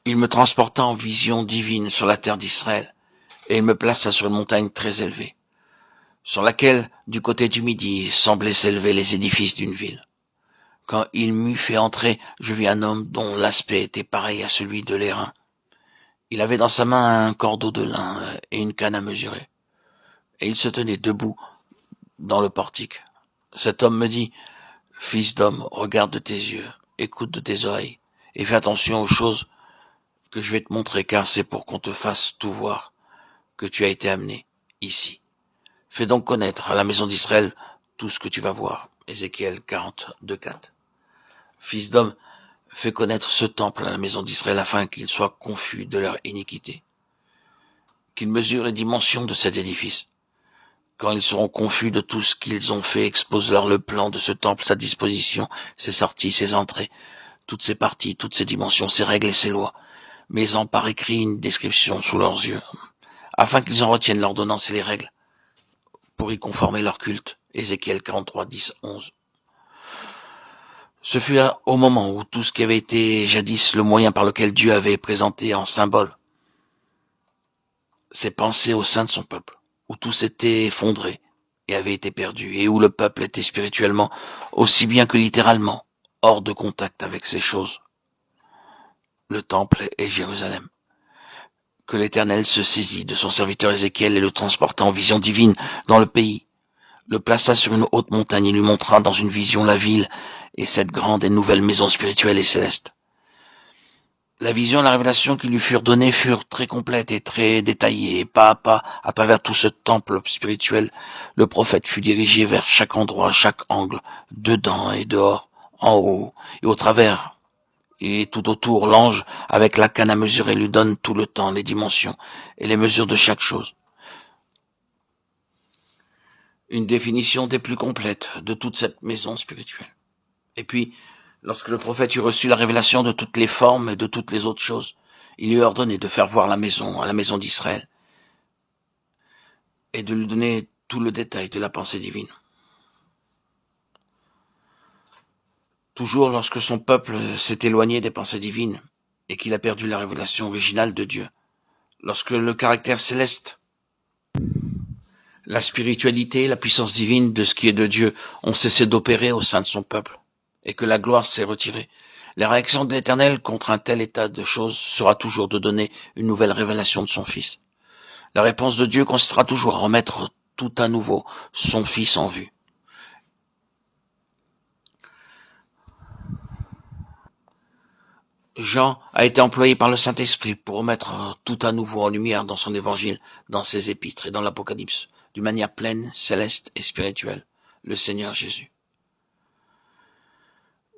Il me transporta en vision divine sur la terre d'Israël, et il me plaça sur une montagne très élevée, sur laquelle, du côté du midi, semblaient s'élever les édifices d'une ville. Quand il m'eut fait entrer, je vis un homme dont l'aspect était pareil à celui de l'airain. Il avait dans sa main un cordeau de lin et une canne à mesurer, et il se tenait debout dans le portique. Cet homme me dit, « Fils d'homme, regarde de tes yeux, écoute de tes oreilles, et fais attention aux choses que je vais te montrer, car c'est pour qu'on te fasse tout voir que tu as été amené ici. Fais donc connaître à la maison d'Israël tout ce que tu vas voir. » Ézéchiel 42:4. Fils d'homme, fais connaître ce temple à la maison d'Israël afin qu'ils soient confus de leur iniquité. Qu'ils mesurent les dimensions de cet édifice. Quand ils seront confus de tout ce qu'ils ont fait, expose-leur le plan de ce temple, sa disposition, ses sorties, ses entrées, toutes ses parties, toutes ses dimensions, ses règles et ses lois. Mais en par écrit une description sous leurs yeux, afin qu'ils en retiennent l'ordonnance et les règles, pour y conformer leur culte. Ézéchiel 43:10-11. Ce fut au moment où tout ce qui avait été jadis le moyen par lequel Dieu avait présenté en symbole ses pensées au sein de son peuple, où tout s'était effondré et avait été perdu, et où le peuple était spirituellement, aussi bien que littéralement, hors de contact avec ces choses, le temple et Jérusalem, que l'Éternel se saisit de son serviteur Ézéchiel et le transporta en vision divine dans le pays, le plaça sur une haute montagne et lui montra dans une vision la ville et cette grande et nouvelle maison spirituelle et céleste. La vision et la révélation qui lui furent données furent très complètes et très détaillées, et pas à pas, à travers tout ce temple spirituel, le prophète fut dirigé vers chaque endroit, chaque angle, dedans et dehors, en haut et au travers, et tout autour, l'ange, avec la canne à mesurer, lui donne tout le temps, les dimensions et les mesures de chaque chose. Une définition des plus complètes de toute cette maison spirituelle. Et puis, lorsque le prophète eut reçu la révélation de toutes les formes et de toutes les autres choses, il lui eut ordonné de faire voir la maison à la maison d'Israël et de lui donner tout le détail de la pensée divine. Toujours lorsque son peuple s'est éloigné des pensées divines et qu'il a perdu la révélation originale de Dieu, lorsque le caractère céleste, la spiritualité, la puissance divine de ce qui est de Dieu ont cessé d'opérer au sein de son peuple et que la gloire s'est retirée, la réaction de l'Éternel contre un tel état de choses sera toujours de donner une nouvelle révélation de son Fils. La réponse de Dieu consistera toujours à remettre tout à nouveau son Fils en vue. Jean a été employé par le Saint-Esprit pour remettre tout à nouveau en lumière dans son évangile, dans ses épîtres et dans l'Apocalypse, d'une manière pleine, céleste et spirituelle, le Seigneur Jésus.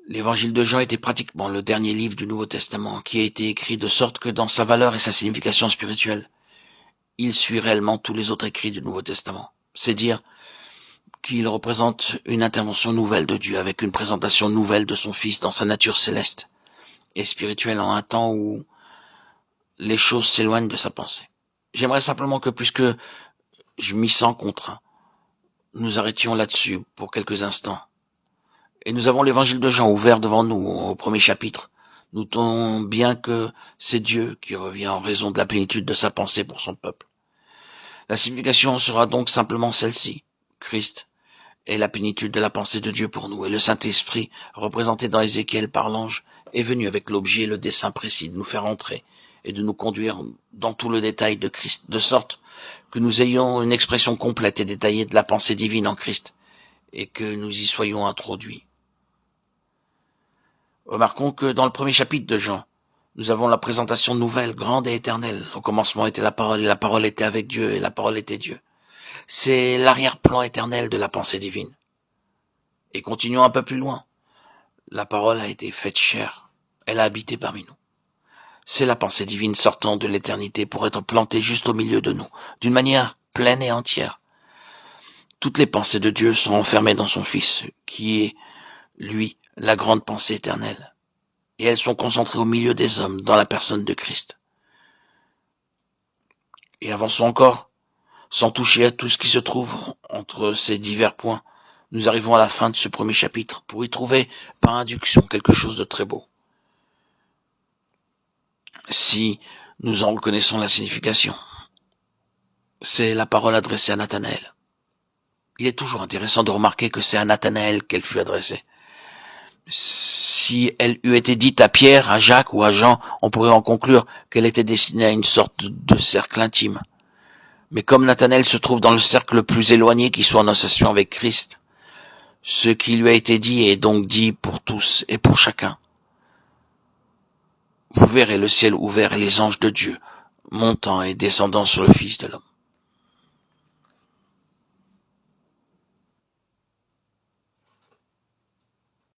L'évangile de Jean était pratiquement le dernier livre du Nouveau Testament qui a été écrit de sorte que dans sa valeur et sa signification spirituelle, il suit réellement tous les autres écrits du Nouveau Testament. C'est dire qu'il représente une intervention nouvelle de Dieu avec une présentation nouvelle de son Fils dans sa nature céleste et spirituelle en un temps où les choses s'éloignent de sa pensée. J'aimerais simplement que, puisque je m'y sens contraint, nous arrêtions là-dessus pour quelques instants. Et nous avons l'évangile de Jean ouvert devant nous au premier chapitre. Nous notons bien que c'est Dieu qui revient en raison de la plénitude de sa pensée pour son peuple. La signification sera donc simplement celle-ci. Christ est la plénitude de la pensée de Dieu pour nous, et le Saint-Esprit, représenté dans Ézéchiel par l'ange, est venu avec l'objet et le dessein précis de nous faire entrer et de nous conduire dans tout le détail de Christ, de sorte que nous ayons une expression complète et détaillée de la pensée divine en Christ, et que nous y soyons introduits. Remarquons que dans le premier chapitre de Jean, nous avons la présentation nouvelle, grande et éternelle. Au commencement était la parole, et la parole était avec Dieu, et la parole était Dieu. C'est l'arrière-plan éternel de la pensée divine. Et continuons un peu plus loin. La parole a été faite chair. Elle a habité parmi nous. C'est la pensée divine sortant de l'éternité pour être plantée juste au milieu de nous, d'une manière pleine et entière. Toutes les pensées de Dieu sont enfermées dans son Fils, qui est, lui, la grande pensée éternelle. Et elles sont concentrées au milieu des hommes, dans la personne de Christ. Et avançons encore, sans toucher à tout ce qui se trouve entre ces divers points. Nous arrivons à la fin de ce premier chapitre pour y trouver, par induction, quelque chose de très beau. si nous en reconnaissons la signification. C'est la parole adressée à Nathanaël. Il est toujours intéressant de remarquer que c'est à Nathanaël qu'elle fut adressée. Si elle eût été dite à Pierre, à Jacques ou à Jean, on pourrait en conclure qu'elle était destinée à une sorte de cercle intime. Mais comme Nathanaël se trouve dans le cercle le plus éloigné qui soit en association avec Christ, ce qui lui a été dit est donc dit pour tous et pour chacun. Vous verrez le ciel ouvert et les anges de Dieu montant et descendant sur le Fils de l'homme.